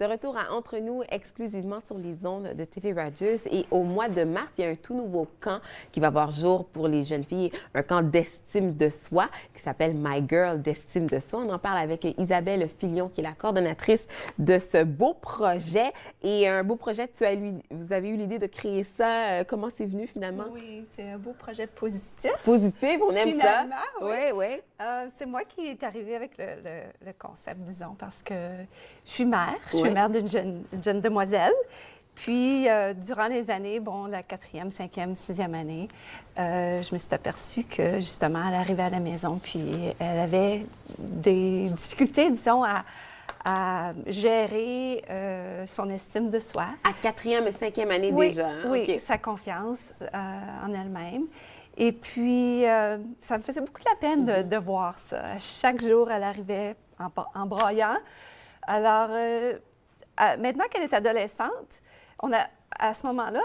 De retour à Entre nous, exclusivement sur les ondes de TV Radius. Et au mois de mars, il y a un tout nouveau camp qui va voir jour pour les jeunes filles, un camp d'estime de soi qui s'appelle My Girl d'estime de soi. On en parle avec Isabelle Filion, qui est la coordonnatrice de ce beau projet. Et un beau projet, vous avez eu l'idée de créer ça. Comment c'est venu finalement? Oui, c'est un beau projet positif. Positif, on aime Finalement, ça. oui. Oui, oui. C'est moi qui est arrivée avec le concept, disons, parce que je suis mère. Je suis mère d'une jeune demoiselle. Puis, durant les années, la 4e, 5e, 6e année, je me suis aperçue que, justement, elle arrivait à la maison, puis elle avait des difficultés, disons, à gérer son estime de soi. À 4e et 5e année Oui, déjà. Oui, Okay. sa confiance en elle-même. Et puis, ça me faisait beaucoup de la peine de voir ça. À chaque jour, elle arrivait en braillant. Alors, maintenant qu'elle est adolescente, à ce moment-là,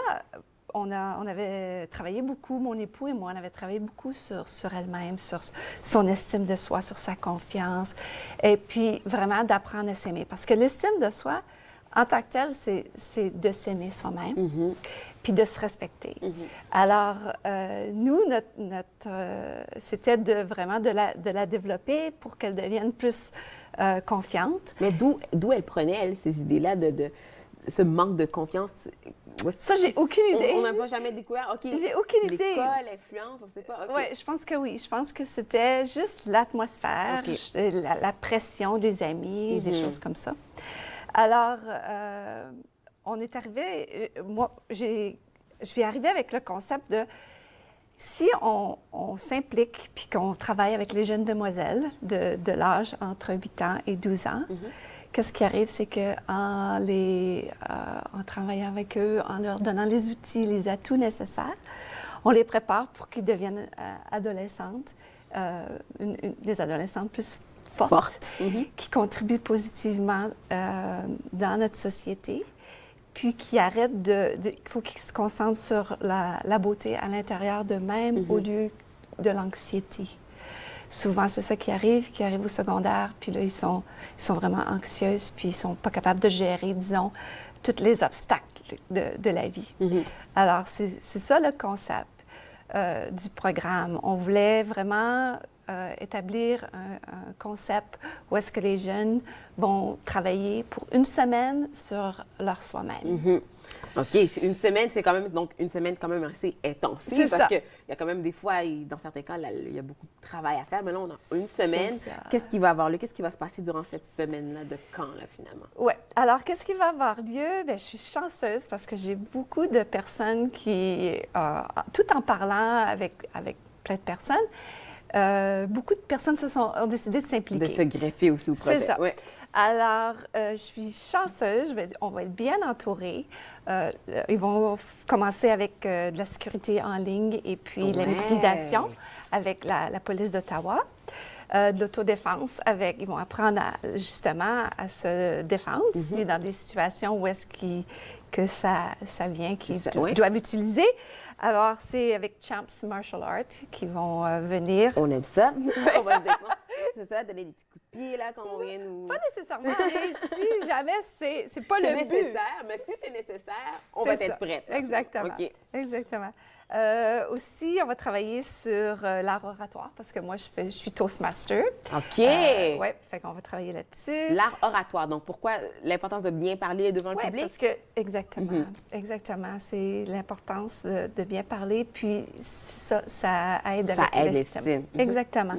on avait travaillé beaucoup, mon époux et moi, on avait travaillé beaucoup sur elle-même, sur son estime de soi, sur sa confiance, et puis vraiment d'apprendre à s'aimer. Parce que l'estime de soi, en tant que telle, c'est de s'aimer soi-même, puis de se respecter. Alors, nous, c'était vraiment de la développer pour qu'elle devienne plus confiante. Mais d'où elle prenait, elle, ces idées-là de ce manque de confiance? Ça, j'ai aucune idée. On n'a pas jamais découvert. OK. J'ai aucune idée. L'école, l'influence, on ne sait pas. Okay. Oui, je pense que oui. Je pense que c'était juste l'atmosphère, la pression des amis, des choses comme ça. Alors, on est arrivé, je suis arrivée avec le concept de si on s'implique puis qu'on travaille avec les jeunes demoiselles de l'âge entre 8 ans et 12 ans, qu'est-ce qui arrive, c'est qu'en travaillant avec eux, en leur donnant les outils, les atouts nécessaires, on les prépare pour qu'ils deviennent adolescentes, des adolescentes plus fortes, qui contribuent positivement dans notre société, puis qui arrêtent il faut qu'ils se concentrent sur la beauté à l'intérieur d'eux-mêmes au lieu de l'anxiété. Souvent, c'est ça qui arrive au secondaire, puis là, ils sont vraiment anxieuses, puis ils ne sont pas capables de gérer, disons, tous les obstacles de la vie. Alors, c'est ça le concept du programme. On voulait vraiment établir un concept où est-ce que les jeunes vont travailler pour une semaine sur leur soi-même. OK. Une semaine, c'est quand même, donc, une semaine quand même assez intensive parce qu'il y a quand même des fois, dans certains cas, là, il y a beaucoup de travail à faire. Mais là, on a une semaine. Qu'est-ce qui va avoir lieu? Qu'est-ce qui va se passer durant cette semaine-là de camp, là, finalement? Oui. Alors, qu'est-ce qui va avoir lieu? Bien, je suis chanceuse parce que j'ai beaucoup de personnes qui, tout en parlant avec plein de personnes, beaucoup de personnes ont décidé de s'impliquer. De se greffer aussi au projet. C'est ça. Ouais. Alors, je suis chanceuse, on va être bien entourés. Ils vont commencer avec de la sécurité en ligne et puis l'intimidation avec la police d'Ottawa. De l'autodéfense ils vont apprendre justement à se défendre aussi dans des situations où est-ce que ça vient, qu'ils doivent utiliser. Alors, c'est avec Champs Martial Arts qui vont venir. On aime ça. On va se défendre. C'est ça, donner des petits coups de pied, là, quand on vient nous... Pas nécessairement, mais si jamais c'est pas le but. C'est nécessaire, mais si c'est nécessaire, on va être prête. Exactement. OK. Exactement. Aussi, on va travailler sur l'art oratoire, parce que moi, je suis Toastmaster. OK. Oui, fait qu'on va travailler là-dessus. L'art oratoire, donc pourquoi l'importance de bien parler devant le public? Parce que, exactement, c'est l'importance de bien parler, puis ça aide avec l'estime. Exactement.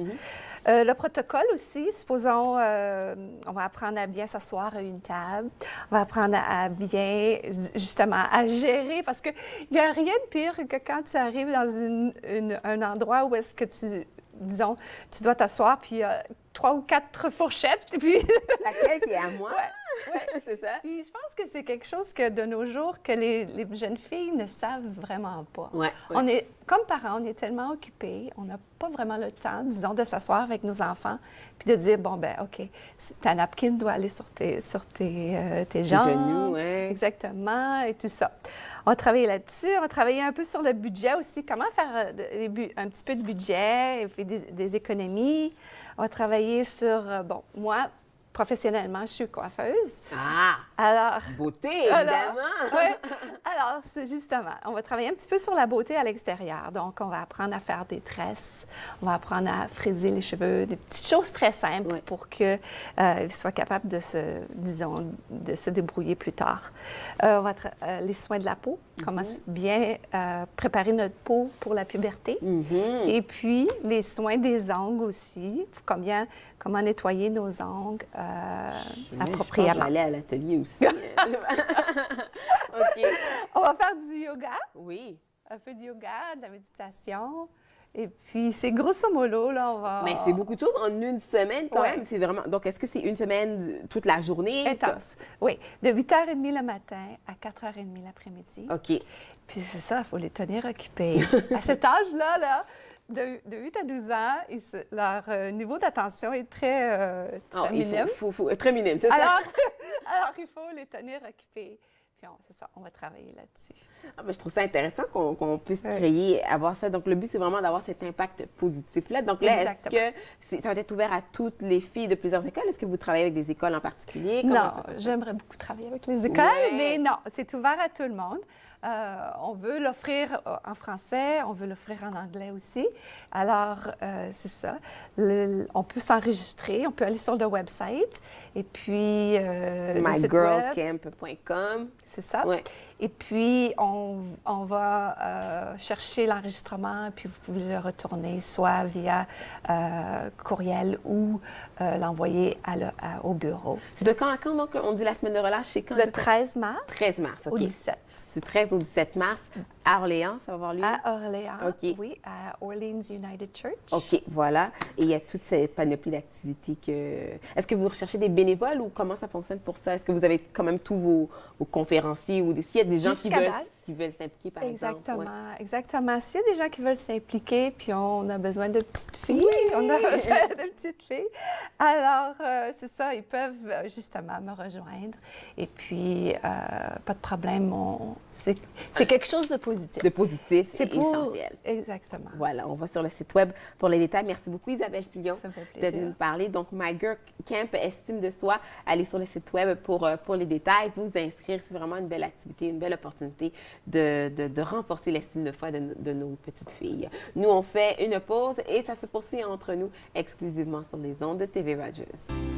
Le protocole aussi, supposons, on va apprendre à bien s'asseoir à une table, on va apprendre à bien, justement, à gérer, parce qu'il n'y a rien de pire que quand tu arrives dans un endroit où est-ce que tu dois t'asseoir, puis il y a 3 ou 4 fourchettes, puis... Laquelle qui est à moi? Oui, c'est ça. Puis je pense que c'est quelque chose que, de nos jours, que les jeunes filles ne savent vraiment pas. Comme parents, on est tellement occupés, on n'a pas vraiment le temps, disons, de s'asseoir avec nos enfants puis de dire, OK, ta napkin doit aller sur tes jambes. Genoux, oui. Exactement, et tout ça. On va travailler là-dessus. On va travailler un peu sur le budget aussi. Comment faire un petit peu de budget et puis des économies. On va travailler sur, moi, professionnellement, je suis coiffeuse. Ah! Alors, Beauté, évidemment! ouais. Alors, c'est justement, on va travailler un petit peu sur la beauté à l'extérieur. Donc, on va apprendre à faire des tresses, on va apprendre à friser les cheveux, des petites choses très simples pour qu'ils soient capables de de se débrouiller plus tard. On va les soins de la peau, comment bien préparer notre peau pour la puberté. Et puis, les soins des ongles aussi, comment nettoyer nos ongles appropriément. Je vais aller à l'atelier aussi. OK. On va faire du yoga. Oui. Un peu de yoga, de la méditation. Et puis, c'est grosso modo, là, on va... Mais c'est beaucoup de choses en une semaine, quand même. C'est vraiment... Donc, est-ce que c'est une semaine toute la journée? Intense. Oui. De 8h30 le matin à 4h30 l'après-midi. OK. Puis, c'est ça, il faut les tenir occupés. À cet âge-là, de 8 à 12 ans, leur niveau d'attention est très minime. Très minime, c'est ça? Alors, il faut les tenir occupés. Puis, c'est ça, on va travailler là-dessus. Ah, ben, je trouve ça intéressant qu'on puisse avoir ça. Donc, le but, c'est vraiment d'avoir cet impact positif-là. Donc, là, est-ce que ça va être ouvert à toutes les filles de plusieurs écoles? Est-ce que vous travaillez avec des écoles en particulier? Non, j'aimerais beaucoup travailler avec les écoles, mais non, c'est ouvert à tout le monde. On veut l'offrir en français, on veut l'offrir en anglais aussi. Alors, c'est ça. On peut s'enregistrer, on peut aller sur le website et puis... mygirlcamp.com. C'est ça. Ouais. Et puis, on va chercher l'enregistrement, puis vous pouvez le retourner soit via courriel ou l'envoyer au bureau. C'est de quand à quand, donc? On dit la semaine de relâche, c'est quand? Le 13 mars. 13 mars, OK. Au 17. Du 13 au 17 mars, à Orléans, ça va avoir lieu? À Orléans, OK. oui, à Orleans United Church. OK, voilà. Et il y a toute cette panoplie d'activités que... Est-ce que vous recherchez des bénévoles ou comment ça fonctionne pour ça? Est-ce que vous avez quand même tous vos conférenciers ou s'il y a des gens qui veulent s'impliquer, par exemple? Exactement. S'il y a des gens qui veulent s'impliquer, puis on a besoin de petites filles, on a besoin de petites filles, alors c'est ça, ils peuvent justement me rejoindre. Et puis, pas de problème, c'est quelque chose de positif. De positif, c'est essentiel. Exactement. Voilà, on va sur le site web pour les détails. Merci beaucoup, Isabelle Filion, ça me fait plaisir de nous parler. Donc, My Girl Camp Estime de soi, allez sur le site web pour les détails, vous inscrire. C'est vraiment une belle activité, une belle opportunité de renforcer l'estime de soi de nos petites filles. Nous, on fait une pause et ça se poursuit entre nous exclusivement sur les ondes de TV Rogers.